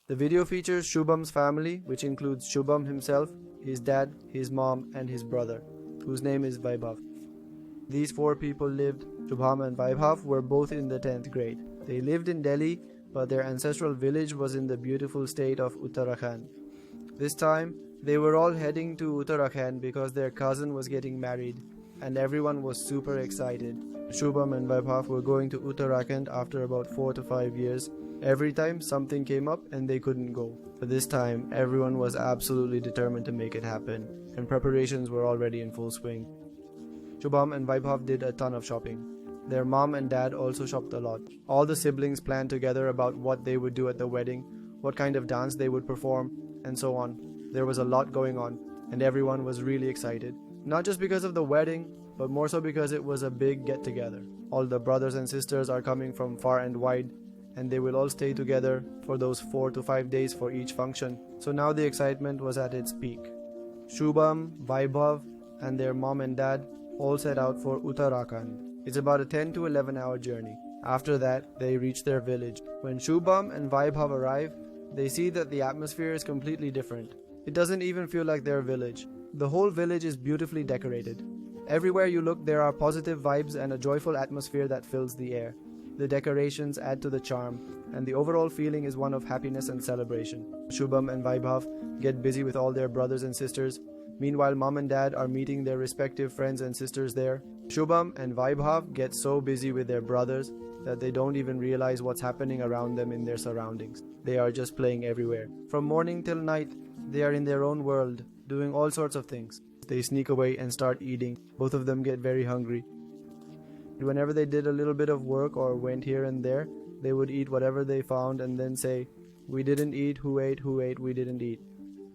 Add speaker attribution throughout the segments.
Speaker 1: The video features Shubham's family, which includes Shubham himself, his dad, his mom, and his brother, whose name is Vaibhav. These four people lived. Shubham and Vaibhav were both in the 10th grade. They lived in Delhi, but their ancestral village was in the beautiful state of Uttarakhand. This time, they were all heading to Uttarakhand because their cousin was getting married, and everyone was super excited. Shubham and Vaibhav were going to Uttarakhand after about 4 to 5 years. Every time something came up and they couldn't go. But this time, everyone was absolutely determined to make it happen, and preparations were already in full swing. Shubham and Vaibhav did a ton of shopping. Their mom and dad also shopped a lot. All the siblings planned together about what they would do at the wedding, what kind of dance they would perform, and so on. There was a lot going on, and everyone was really excited. Not just because of the wedding, but more so because it was a big get-together. All the brothers and sisters are coming from far and wide, and they will all stay together for those 4 to 5 days for each function. So now the excitement was at its peak. Shubham, Vaibhav, and their mom and dad all set out for Uttarakhand. It's about a 10 to 11 hour journey. After that, they reach their village. When Shubham and Vaibhav arrive, they see that the atmosphere is completely different. It doesn't even feel like their village. The whole village is beautifully decorated. Everywhere you look, there are positive vibes and a joyful atmosphere that fills the air. The decorations add to the charm, and the overall feeling is one of happiness and celebration. Shubham and Vaibhav get busy with all their brothers and sisters. Meanwhile, mom and dad are meeting their respective friends and sisters there. Shubham and Vaibhav get so busy with their brothers that they don't even realize what's happening around them in their surroundings. They are just playing everywhere. From morning till night, they are in their own world, doing all sorts of things. They sneak away and start eating. Both of them get very hungry. Whenever they did a little bit of work or went here and there, they would eat whatever they found and then say, "We didn't eat, who ate, we didn't eat."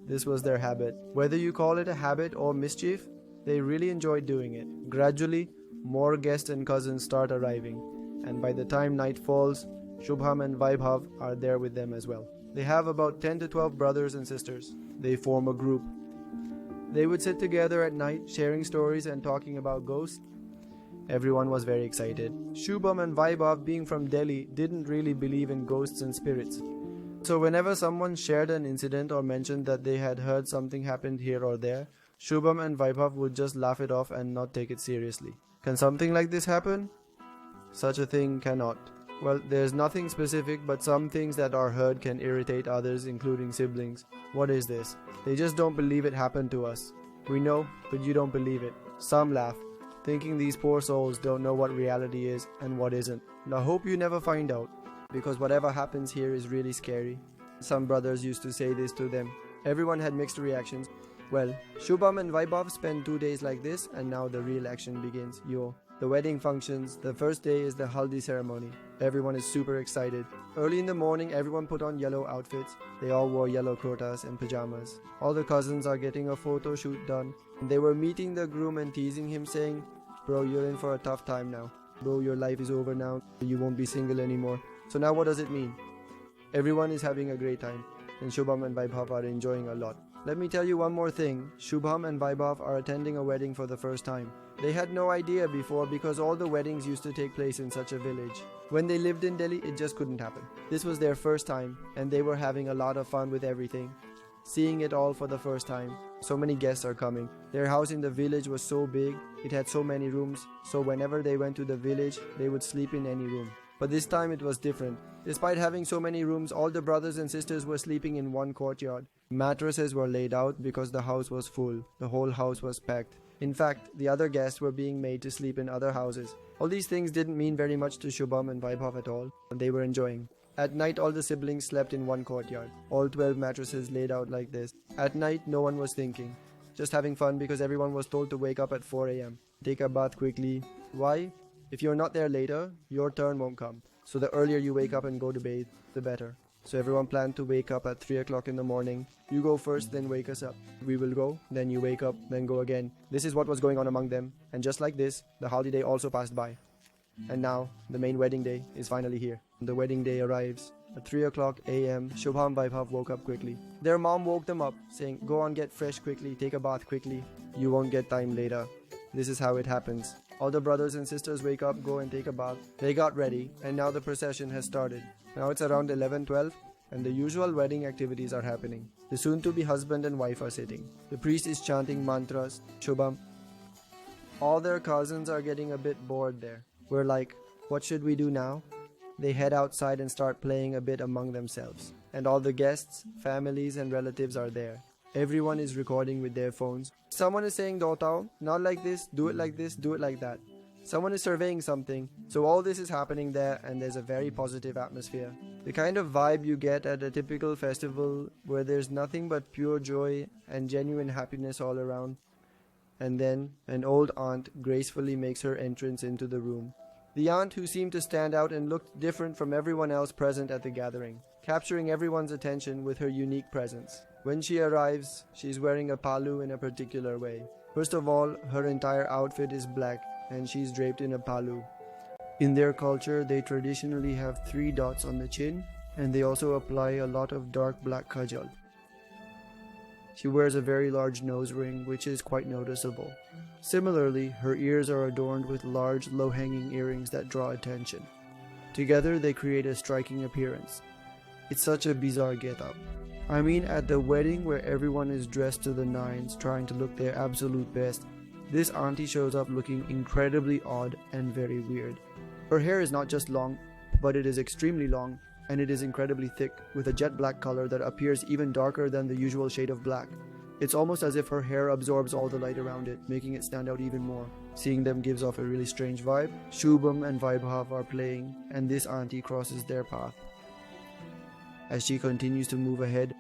Speaker 1: This was their habit. Whether you call it a habit or mischief, they really enjoyed doing it. Gradually, more guests and cousins start arriving, and by the time night falls, Shubham and Vaibhav are there with them as well. They have about 10 to 12 brothers and sisters. They form a group. They would sit together at night, sharing stories and talking about ghosts. Everyone was very excited. Shubham and Vaibhav, being from Delhi, didn't really believe in ghosts and spirits. So whenever someone shared an incident or mentioned that they had heard something happened here or there, Shubham and Vaibhav would just laugh it off and not take it seriously. Can something like this happen? Such a thing cannot. Well, there's nothing specific, but some things that are heard can irritate others, including siblings. What is this? They just don't believe it happened to us. We know, but you don't believe it. Some laugh, thinking these poor souls don't know what reality is and what isn't. And I hope you never find out, because whatever happens here is really scary. Some brothers used to say this to them. Everyone had mixed reactions. Well, Shubham and Vaibhav spend 2 days like this, and now the real action begins. The wedding functions. The first day is the haldi ceremony. Everyone is super excited. Early in the morning, everyone put on yellow outfits. They all wore yellow kurtas and pajamas. All the cousins are getting a photo shoot done. They were meeting the groom and teasing him, saying, "Bro, you're in for a tough time now. Bro, your life is over now. You won't be single anymore." So now what does it mean? Everyone is having a great time, and Shubham and Vaibhav are enjoying a lot. Let me tell you one more thing. Shubham and Vaibhav are attending a wedding for the first time. They had no idea before because all the weddings used to take place in such a village. When they lived in Delhi, it just couldn't happen. This was their first time, and they were having a lot of fun with everything. Seeing it all for the first time. So many guests are coming. Their house in the village was so big, it had so many rooms, so whenever they went to the village, they would sleep in any room. But this time it was different. Despite having so many rooms, all the brothers and sisters were sleeping in one courtyard. Mattresses were laid out because the house was full. The whole house was packed. In fact, the other guests were being made to sleep in other houses. All these things didn't mean very much to Shubham and Vaibhav at all, and they were enjoying. At night, all the siblings slept in one courtyard. All 12 mattresses laid out like this. At night, no one was thinking. Just having fun because everyone was told to wake up at 4 a.m. Take a bath quickly. Why? If you're not there later, your turn won't come. So the earlier you wake up and go to bathe, the better. So everyone planned to wake up at 3 o'clock in the morning. You go first, then wake us up. We will go, then you wake up, then go again. This is what was going on among them. And just like this, the holiday also passed by. And now, the main wedding day is finally here. The wedding day arrives. At 3 o'clock a.m., Shubham and Vaibhav woke up quickly. Their mom woke them up, saying, "Go on, get fresh quickly, take a bath quickly. You won't get time later." This is how it happens. All the brothers and sisters wake up, go and take a bath. They got ready, and now the procession has started. Now it's around 11:12, and the usual wedding activities are happening. The soon-to-be husband and wife are sitting. The priest is chanting mantras, Shubham. All their cousins are getting a bit bored there. We're like, what should we do now? They head outside and start playing a bit among themselves. And all the guests, families and relatives are there. Everyone is recording with their phones. Someone is saying Dotao, not like this, do it like this, do it like that. Someone is surveying something. So all this is happening there and there's a very positive atmosphere. The kind of vibe you get at a typical festival where there's nothing but pure joy and genuine happiness all around. And then an old aunt gracefully makes her entrance into the room. The aunt who seemed to stand out and looked different from everyone else present at the gathering, capturing everyone's attention with her unique presence. When she arrives, she's wearing a palu in a particular way. First of all, her entire outfit is black and she's draped in a palu. In their culture, they traditionally have 3 dots on the chin and they also apply a lot of dark black kajal. She wears a very large nose ring, which is quite noticeable. Similarly, her ears are adorned with large, low-hanging earrings that draw attention. Together, they create a striking appearance. It's such a bizarre get-up. I mean, at the wedding where everyone is dressed to the nines, trying to look their absolute best, this auntie shows up looking incredibly odd and very weird. Her hair is not just long, but it is extremely long, and it is incredibly thick, with a jet black color that appears even darker than the usual shade of black. It's almost as if her hair absorbs all the light around it, making it stand out even more. Seeing them gives off a really strange vibe. Shubham and Vaibhav are playing, and this auntie crosses their path. As she continues to move ahead,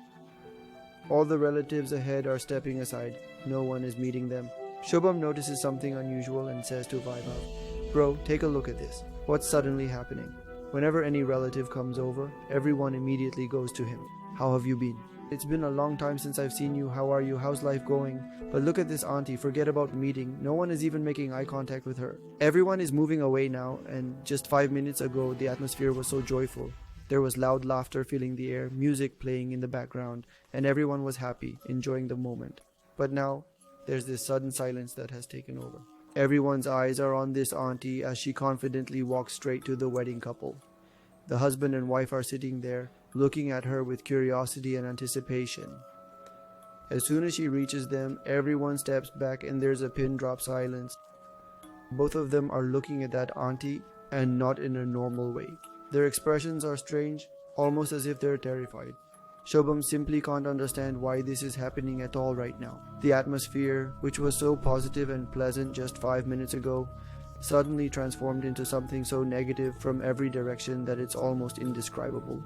Speaker 1: all the relatives ahead are stepping aside. No one is meeting them. Shubham notices something unusual and says to Vaibhav, "Bro, take a look at this. What's suddenly happening?" Whenever any relative comes over, everyone immediately goes to him. "How have you been? It's been a long time since I've seen you. How are you? How's life going? But look at this auntie, forget about the meeting. No one is even making eye contact with her." Everyone is moving away now, and just 5 minutes ago the atmosphere was so joyful. There was loud laughter filling the air, music playing in the background, and everyone was happy, enjoying the moment. But now, there's this sudden silence that has taken over. Everyone's eyes are on this auntie as she confidently walks straight to the wedding couple. The husband and wife are sitting there, looking at her with curiosity and anticipation. As soon as she reaches them, everyone steps back and there's a pin drop silence. Both of them are looking at that auntie and not in a normal way. Their expressions are strange, almost as if they're terrified. Shobham simply can't understand why this is happening at all right now. The atmosphere, which was so positive and pleasant just 5 minutes ago, suddenly transformed into something so negative from every direction that it's almost indescribable.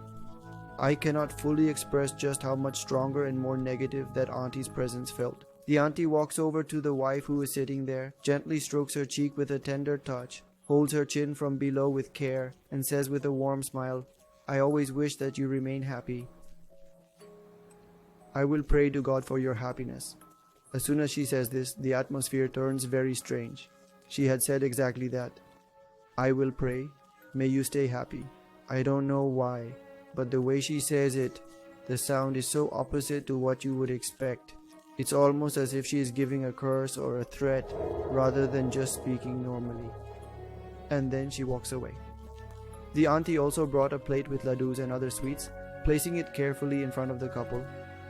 Speaker 1: I cannot fully express just how much stronger and more negative that auntie's presence felt. The auntie walks over to the wife who is sitting there, gently strokes her cheek with a tender touch, holds her chin from below with care, and says with a warm smile, "I always wish that you remain happy. I will pray to God for your happiness." As soon as she says this, the atmosphere turns very strange. She had said exactly that. "I will pray. May you stay happy." I don't know why, but the way she says it, the sound is so opposite to what you would expect. It's almost as if she is giving a curse or a threat rather than just speaking normally. And then she walks away. The auntie also brought a plate with ladoos and other sweets, placing it carefully in front of the couple.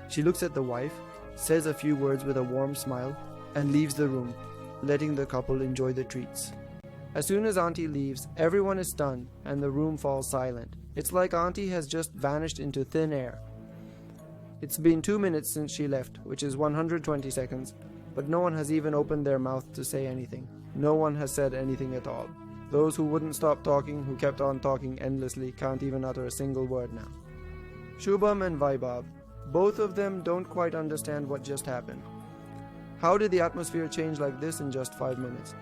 Speaker 1: She looks at the wife, says a few words with a warm smile, and leaves the room, letting the couple enjoy the treats. As soon as auntie leaves, everyone is stunned and the room falls silent. It's like auntie has just vanished into thin air. It's been 2 minutes since she left, which is 120 seconds, but no one has even opened their mouth to say anything. No one has said anything at all. Those who wouldn't stop talking, who kept on talking endlessly, can't even utter a single word now. Shubham and Vaibhav, both of them don't quite understand what just happened. How did the atmosphere change like this in just 5 minutes?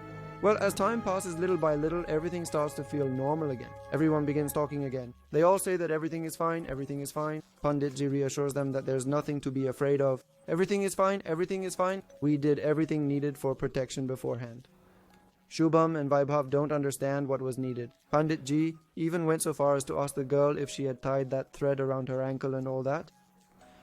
Speaker 1: Well, as time passes little by little, everything starts to feel normal again. Everyone begins talking again. They all say that everything is fine, everything is fine. Panditji reassures them that there's nothing to be afraid of. Everything is fine, everything is fine. We did everything needed for protection beforehand. Shubham and Vaibhav don't understand what was needed. Panditji even went so far as to ask the girl if she had tied that thread around her ankle and all that.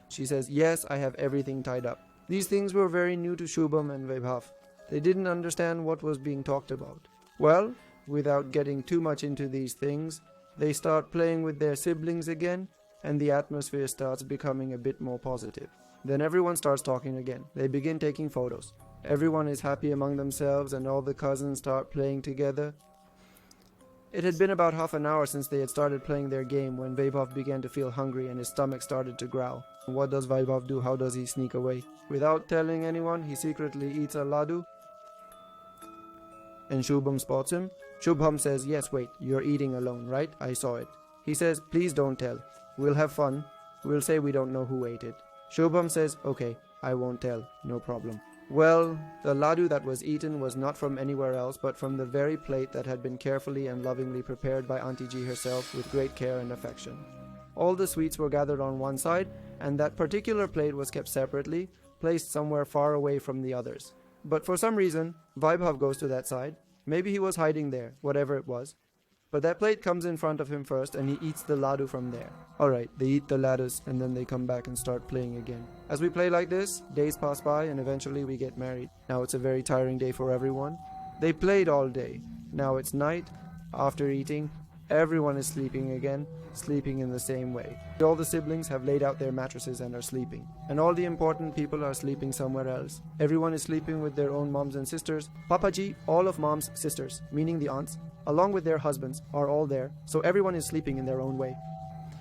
Speaker 1: She says, "Yes, I have everything tied up." These things were very new to Shubham and Vaibhav. They didn't understand what was being talked about. Well, without getting too much into these things, they start playing with their siblings again, and the atmosphere starts becoming a bit more positive. Then everyone starts talking again. They begin taking photos. Everyone is happy among themselves and all the cousins start playing together. It had been about half an hour since they had started playing their game when Vaibhav began to feel hungry and his stomach started to growl. What does Vaibhav do? How does he sneak away? Without telling anyone, he secretly eats a laddu. And Shubham spots him. Shubham says, "Yes, wait, you're eating alone, right? I saw it." He says, "Please don't tell. We'll have fun. We'll say we don't know who ate it." Shubham says, "Okay, I won't tell. No problem." Well, the laddu that was eaten was not from anywhere else but from the very plate that had been carefully and lovingly prepared by Auntie G herself with great care and affection. All the sweets were gathered on one side, and that particular plate was kept separately, placed somewhere far away from the others. But for some reason, Vaibhav goes to that side. Maybe he was hiding there, whatever it was. But that plate comes in front of him first and he eats the laddu from there. Alright, they eat the laddus and then they come back and start playing again. As we play like this, days pass by and eventually we get married. Now it's a very tiring day for everyone. They played all day. Now it's night. After eating, everyone is sleeping again, sleeping in the same way. All the siblings have laid out their mattresses and are sleeping. And all the important people are sleeping somewhere else. Everyone is sleeping with their own moms and sisters. Papaji, all of mom's sisters, meaning the aunts, along with their husbands, are all there, so everyone is sleeping in their own way.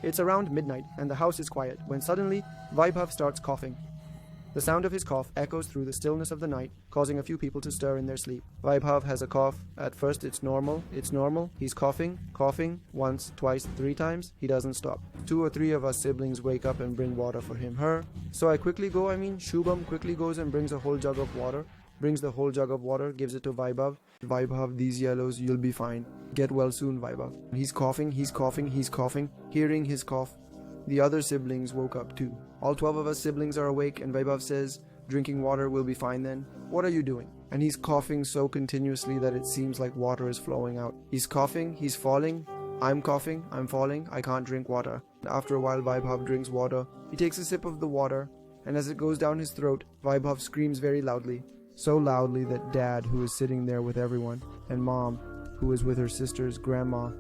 Speaker 1: It's around midnight and the house is quiet when suddenly Vaibhav starts coughing. The sound of his cough echoes through the stillness of the night, causing a few people to stir in their sleep. Vaibhav has a cough. At first it's normal. He's coughing, once, twice, 3 times. He doesn't stop. 2 or 3 of us siblings wake up and bring water for him, her. So Shubham quickly goes and brings a whole jug of water. Brings the whole jug of water, gives it to Vaibhav. "Vaibhav, these yellows, you'll be fine. Get well soon, Vaibhav." He's coughing. Hearing his cough, the other siblings woke up too. All 12 of us siblings are awake and Vaibhav says, "Drinking water will be fine then." "What are you doing?" And he's coughing so continuously that it seems like water is flowing out. He's coughing, he's falling. "I'm coughing, I'm falling, I can't drink water." After a while, Vaibhav drinks water. He takes a sip of the water, and as it goes down his throat, Vaibhav screams very loudly. So loudly that Dad, who is sitting there with everyone, and Mom, who is with her sisters, Grandma,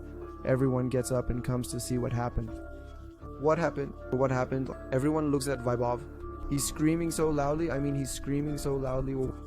Speaker 1: everyone gets up and comes to see what happened. What happened? Everyone looks at Vaibhav. He's screaming so loudly.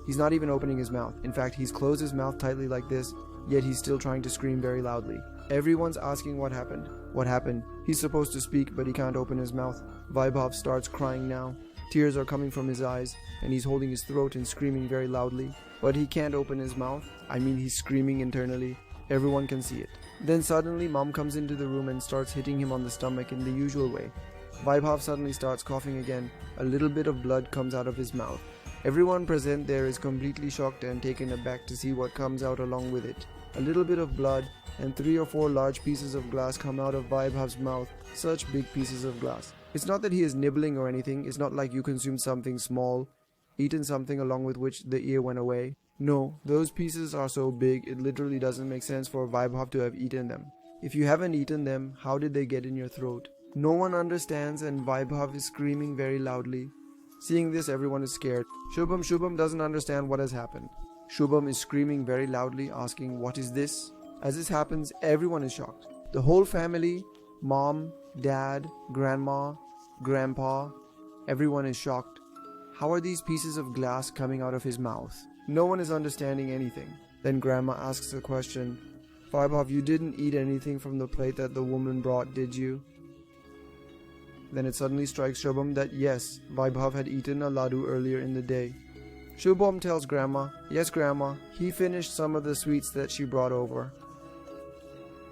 Speaker 1: He's not even opening his mouth. In fact, he's closed his mouth tightly like this, yet he's still trying to scream very loudly. Everyone's asking what happened. What happened? He's supposed to speak, but he can't open his mouth. Vaibhav starts crying now. Tears are coming from his eyes, and he's holding his throat and screaming very loudly. But he can't open his mouth. He's screaming internally. Everyone can see it. Then suddenly Mom comes into the room and starts hitting him on the stomach in the usual way. Vaibhav suddenly starts coughing again. A little bit of blood comes out of his mouth. Everyone present there is completely shocked and taken aback to see what comes out along with it. A little bit of blood and 3 or 4 large pieces of glass come out of Vaibhav's mouth. Such big pieces of glass. It's not that he is nibbling or anything. It's not like you consumed something small, eaten something along with which the ear went away. No, those pieces are so big it literally doesn't make sense for Vaibhav to have eaten them. If you haven't eaten them, how did they get in your throat? No one understands and Vaibhav is screaming very loudly. Seeing this, everyone is scared. Shubham doesn't understand what has happened. Shubham is screaming very loudly, asking, "What is this?" As this happens, everyone is shocked. The whole family, Mom, Dad, Grandma, Grandpa, everyone is shocked. How are these pieces of glass coming out of his mouth? No one is understanding anything. Then Grandma asks a question. "Vaibhav, you didn't eat anything from the plate that the woman brought, did you?" Then it suddenly strikes Shubham that yes, Vaibhav had eaten a laddu earlier in the day. Shubham tells Grandma, "Yes, Grandma, he finished some of the sweets that she brought over."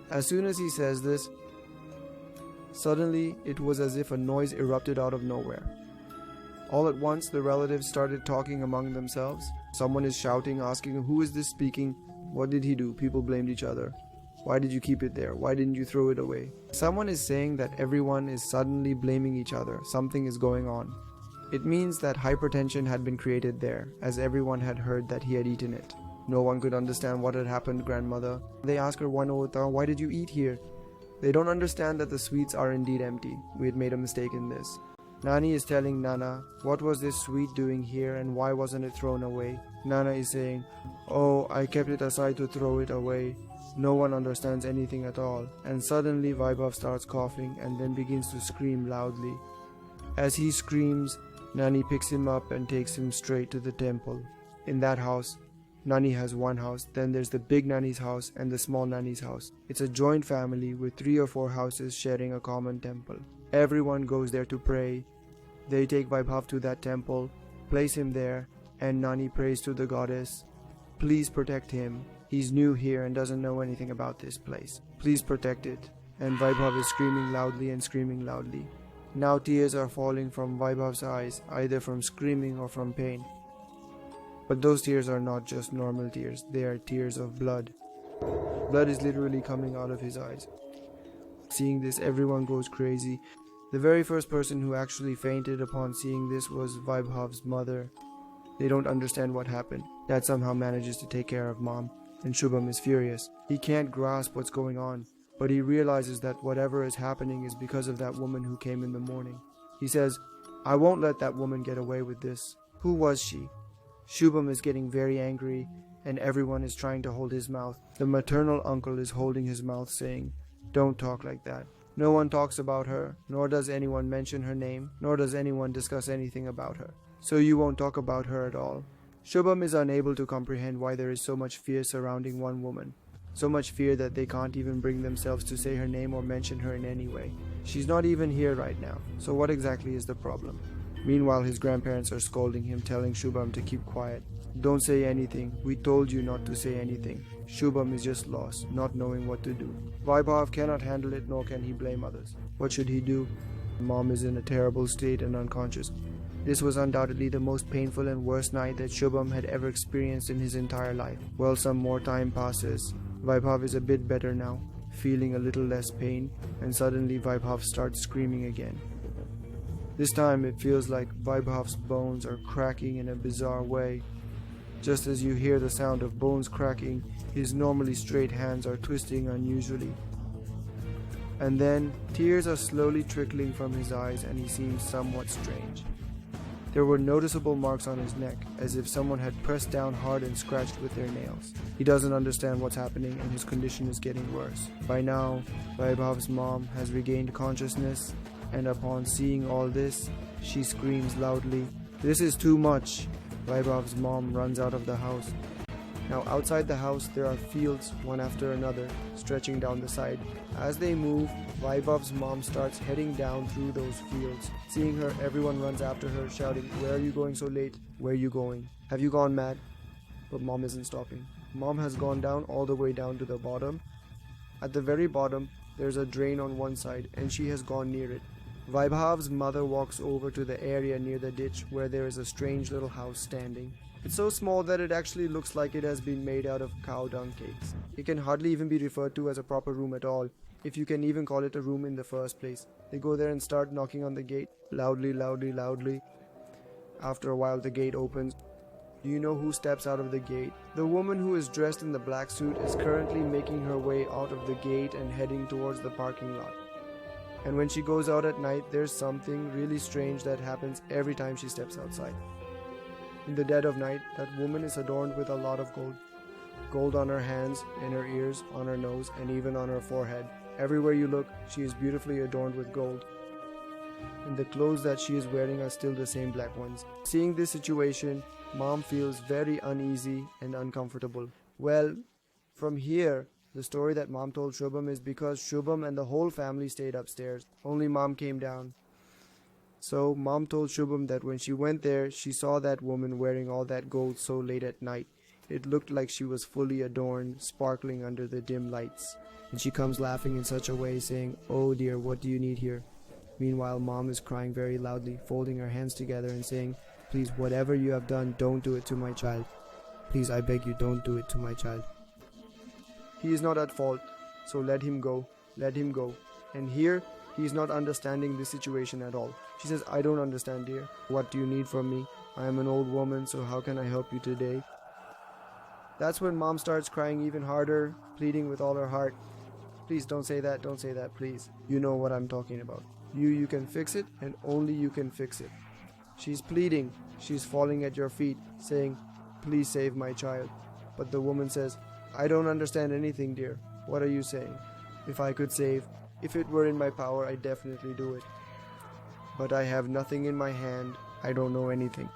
Speaker 1: As soon as he says this, suddenly it was as if a noise erupted out of nowhere. All at once, the relatives started talking among themselves. Someone is shouting, asking, "Who is this speaking? What did he do?" People blamed each other. "Why did you keep it there? Why didn't you throw it away?" Someone is saying that everyone is suddenly blaming each other. Something is going on. It means that hypertension had been created there, as everyone had heard that he had eaten it. No one could understand what had happened, grandmother. They ask her, "Why did you eat here?" They don't understand that the sweets are indeed empty. We had made a mistake in this. Nani is telling Nana, what was this sweet doing here and why wasn't it thrown away? Nana is saying, oh, I kept it aside to throw it away. No one understands anything at all. And suddenly Vaibhav starts coughing and then begins to scream loudly. As he screams, Nani picks him up and takes him straight to the temple. In that house, Nani has one house, then there's the big Nani's house and the small Nani's house. It's a joint family with 3 or 4 houses sharing a common temple. Everyone goes there to pray. They take Vaibhav to that temple, place him there, and Nani prays to the goddess, please protect him. He's new here and doesn't know anything about this place. Please protect it. And Vaibhav is screaming loudly and screaming loudly. Now tears are falling from Vaibhav's eyes, either from screaming or from pain. But those tears are not just normal tears, they are tears of blood. Blood is literally coming out of his eyes. Seeing this, everyone goes crazy. The very first person who actually fainted upon seeing this was Vaibhav's mother. They don't understand what happened. Dad somehow manages to take care of Mom, and Shubham is furious. He can't grasp what's going on, but he realizes that whatever is happening is because of that woman who came in the morning. He says, I won't let that woman get away with this. Who was she? Shubham is getting very angry, and everyone is trying to hold his mouth. The maternal uncle is holding his mouth, saying, don't talk like that. No one talks about her, nor does anyone mention her name, nor does anyone discuss anything about her. So you won't talk about her at all. Shubham is unable to comprehend why there is so much fear surrounding one woman. So much fear that they can't even bring themselves to say her name or mention her in any way. She's not even here right now, so what exactly is the problem? Meanwhile, his grandparents are scolding him, telling Shubham to keep quiet. Don't say anything. We told you not to say anything. Shubham is just lost, not knowing what to do. Vaibhav cannot handle it, nor can he blame others. What should he do? Mom is in a terrible state and unconscious. This was undoubtedly the most painful and worst night that Shubham had ever experienced in his entire life. Well, some more time passes. Vaibhav is a bit better now, feeling a little less pain, and suddenly Vaibhav starts screaming again. This time it feels like Vaibhav's bones are cracking in a bizarre way. Just as you hear the sound of bones cracking, his normally straight hands are twisting unusually. And then, tears are slowly trickling from his eyes and he seems somewhat strange. There were noticeable marks on his neck, as if someone had pressed down hard and scratched with their nails. He doesn't understand what's happening and his condition is getting worse. By now, Vaibhav's mom has regained consciousness, and upon seeing all this, she screams loudly, "This is too much!" Vaibhav's mom runs out of the house. Now outside the house there are fields, one after another, stretching down the side. As they move, Vaibhav's mom starts heading down through those fields. Seeing her, everyone runs after her, shouting, "Where are you going so late? Where are you going? Have you gone mad?" But Mom isn't stopping. Mom has gone down all the way down to the bottom. At the very bottom, there's a drain on one side, and she has gone near it. Vaibhav's mother walks over to the area near the ditch where there is a strange little house standing. It's so small that it actually looks like it has been made out of cow dung cakes. It can hardly even be referred to as a proper room at all, if you can even call it a room in the first place. They go there and start knocking on the gate, loudly. After a while the gate opens. Do you know who steps out of the gate? The woman who is dressed in the black suit is currently making her way out of the gate and heading towards the parking lot. And when she goes out at night, there's something really strange that happens every time she steps outside. In the dead of night, that woman is adorned with a lot of gold. Gold on her hands, in her ears, on her nose, and even on her forehead. Everywhere you look, she is beautifully adorned with gold. And the clothes that she is wearing are still the same black ones. Seeing this situation, Mom feels very uneasy and uncomfortable. Well, from here, the story that Mom told Shubham is because Shubham and the whole family stayed upstairs. Only Mom came down. So Mom told Shubham that when she went there, she saw that woman wearing all that gold so late at night. It looked like she was fully adorned, sparkling under the dim lights. And she comes laughing in such a way, saying, "Oh dear, what do you need here?" Meanwhile, Mom is crying very loudly, folding her hands together and saying, "Please, whatever you have done, don't do it to my child. Please, I beg you, don't do it to my child. He is not at fault, so let him go. And here, he is not understanding this situation at all. She says, "I don't understand, dear. What do you need from me? I am an old woman, so how can I help you today?" That's when Mom starts crying even harder, pleading with all her heart. "Please don't say that, please. You know what I'm talking about." You can fix it, and only you can fix it. She's pleading. She's falling at your feet, saying, please save my child. But the woman says, I don't understand anything, dear. What are you saying? If I could save, if it were in my power, I'd definitely do it. But I have nothing in my hand. I don't know anything.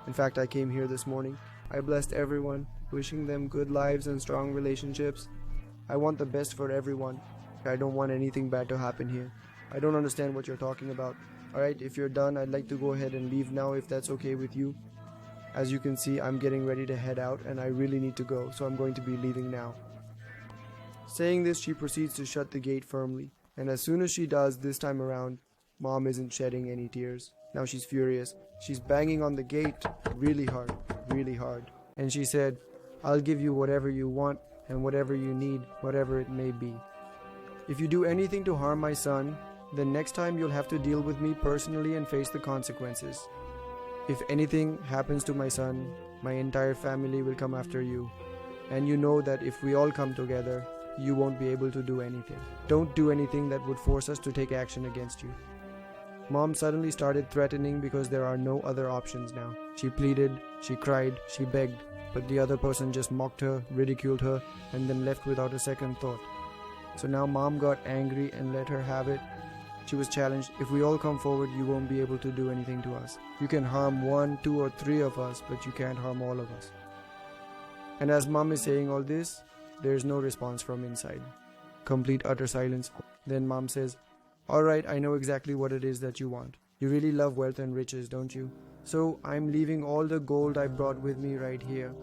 Speaker 1: In fact, I came here this morning. I blessed everyone, wishing them good lives and strong relationships. I want the best for everyone. I don't want anything bad to happen here. I don't understand what you're talking about. Alright, if you're done, I'd like to go ahead and leave now if that's okay with you. As you can see, I'm getting ready to head out and I really need to go, so I'm going to be leaving now. Saying this, she proceeds to shut the gate firmly. And as soon as she does this time around, Mom isn't shedding any tears. Now she's furious. She's banging on the gate really hard, really hard. And she said, I'll give you whatever you want and whatever you need, whatever it may be. If you do anything to harm my son, then next time you'll have to deal with me personally and face the consequences. If anything happens to my son, my entire family will come after you. And you know that if we all come together, you won't be able to do anything. Don't do anything that would force us to take action against you. Mom suddenly started threatening because there are no other options now. She pleaded, she cried, she begged, but the other person just mocked her, ridiculed her, and then left without a second thought. So now Mom got angry and let her have it. She was challenged, if we all come forward, you won't be able to do anything to us. You can harm 1, 2 or 3 of us, but you can't harm all of us. And as Mom is saying all this, there's no response from inside. Complete utter silence. Then Mom says, alright, I know exactly what it is that you want. You really love wealth and riches, don't you? So I'm leaving all the gold I brought with me right here.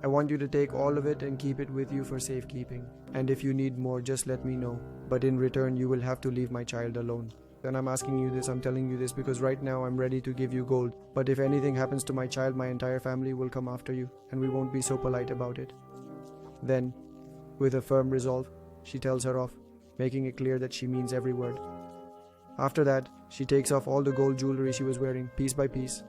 Speaker 1: I want you to take all of it and keep it with you for safekeeping. And if you need more, just let me know. But in return, you will have to leave my child alone. And I'm asking you this, I'm telling you this because right now I'm ready to give you gold. But if anything happens to my child, my entire family will come after you. And we won't be so polite about it. Then, with a firm resolve, she tells her off, making it clear that she means every word. After that, she takes off all the gold jewelry she was wearing, piece by piece,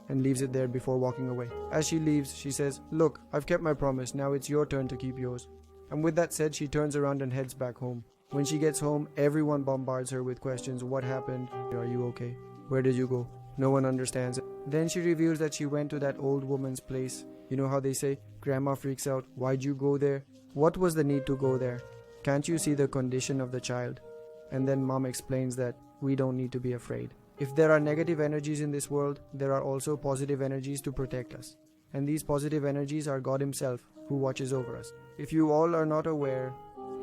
Speaker 1: and leaves it there before walking away. As she leaves, she says, look, I've kept my promise, now it's your turn to keep yours. And with that said, she turns around and heads back home. When she gets home, everyone bombards her with questions. What happened? Are you okay? Where did you go? No one understands. Then she reveals that she went to that old woman's place. You know how they say, Grandma freaks out. Why'd you go there? What was the need to go there? Can't you see the condition of the child? And then Mom explains that we don't need to be afraid. If there are negative energies in this world, there are also positive energies to protect us. And these positive energies are God Himself, who watches over us. If you all are not aware,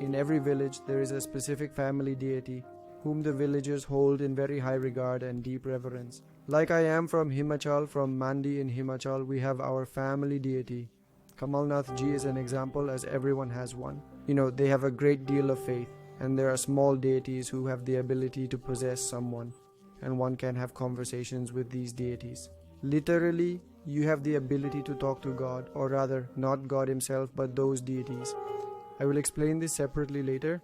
Speaker 1: in every village there is a specific family deity whom the villagers hold in very high regard and deep reverence. Like I am from Himachal, from Mandi in Himachal, we have our family deity. Kamalnath Ji is an example, as everyone has one. You know, they have a great deal of faith, and there are small deities who have the ability to possess someone, and one can have conversations with these deities. Literally, you have the ability to talk to God, or rather, not God Himself, but those deities. I will explain this separately later.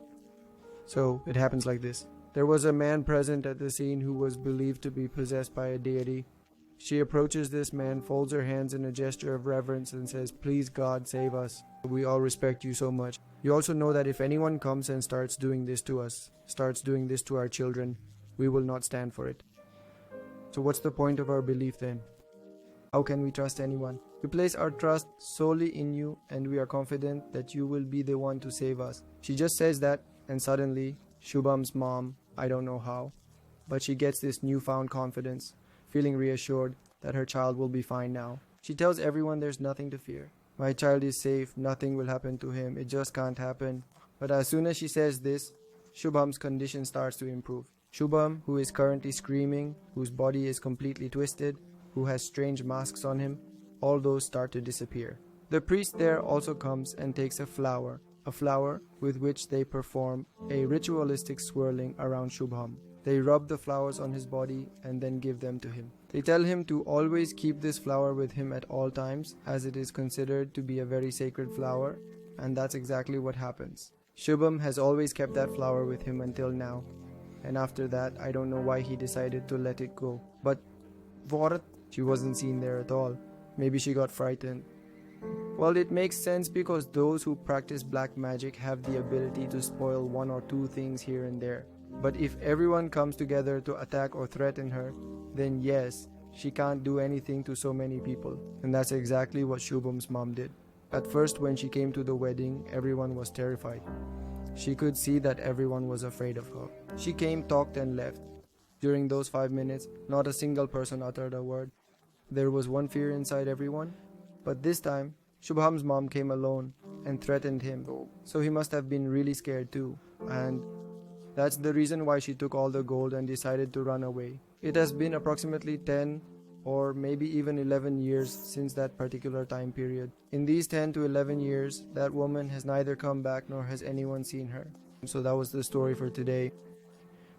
Speaker 1: So, it happens like this. There was a man present at the scene who was believed to be possessed by a deity. She approaches this man, folds her hands in a gesture of reverence and says, please God, save us. We all respect you so much. You also know that if anyone comes and starts doing this to us, starts doing this to our children, we will not stand for it. So what's the point of our belief then? How can we trust anyone? We place our trust solely in you, and we are confident that you will be the one to save us. She just says that, and suddenly, Shubham's mom, I don't know how, but she gets this newfound confidence, feeling reassured that her child will be fine now. She tells everyone there's nothing to fear. My child is safe, nothing will happen to him, it just can't happen. But as soon as she says this, Shubham's condition starts to improve. Shubham, who is currently screaming, whose body is completely twisted, who has strange masks on him, all those start to disappear. The priest there also comes and takes a flower with which they perform a ritualistic swirling around Shubham. They rub the flowers on his body and then give them to him. They tell him to always keep this flower with him at all times, as it is considered to be a very sacred flower, and that's exactly what happens. Shubham has always kept that flower with him until now, and after that, I don't know why he decided to let it go. But Vorat, she wasn't seen there at all. Maybe she got frightened. Well, it makes sense because those who practice black magic have the ability to spoil 1 or 2 things here and there. But if everyone comes together to attack or threaten her, then yes, she can't do anything to so many people. And that's exactly what Shubham's mom did. At first, when she came to the wedding, everyone was terrified. She could see that everyone was afraid of her. She came, talked, and left. During those 5 minutes, not a single person uttered a word. There was one fear inside everyone. But this time, Shubham's mom came alone and threatened him. So he must have been really scared too. And that's the reason why she took all the gold and decided to run away. It has been approximately 10 or maybe even 11 years since that particular time period. In these 10 to 11 years, that woman has neither come back nor has anyone seen her. So that was the story for today.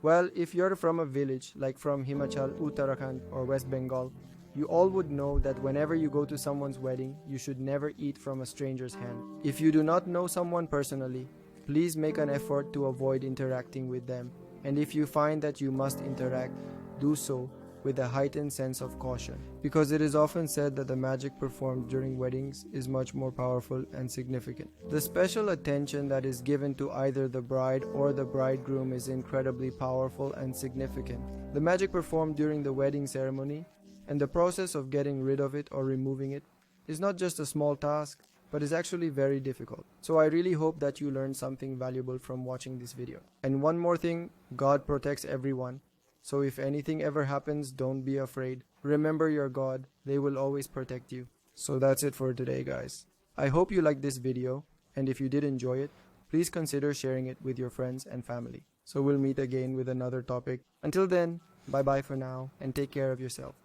Speaker 1: Well, if you're from a village like from Himachal, Uttarakhand or West Bengal, you all would know that whenever you go to someone's wedding, you should never eat from a stranger's hand. If you do not know someone personally, please make an effort to avoid interacting with them. And if you find that you must interact, do so with a heightened sense of caution. Because it is often said that the magic performed during weddings is much more powerful and significant. The special attention that is given to either the bride or the bridegroom is incredibly powerful and significant. The magic performed during the wedding ceremony and the process of getting rid of it or removing it is not just a small task, but is actually very difficult. So I really hope that you learned something valuable from watching this video. And one more thing, God protects everyone. So if anything ever happens, don't be afraid. Remember your God, they will always protect you. So that's it for today, guys. I hope you liked this video, and if you did enjoy it, please consider sharing it with your friends and family. So we'll meet again with another topic. Until then, bye bye for now, and take care of yourself.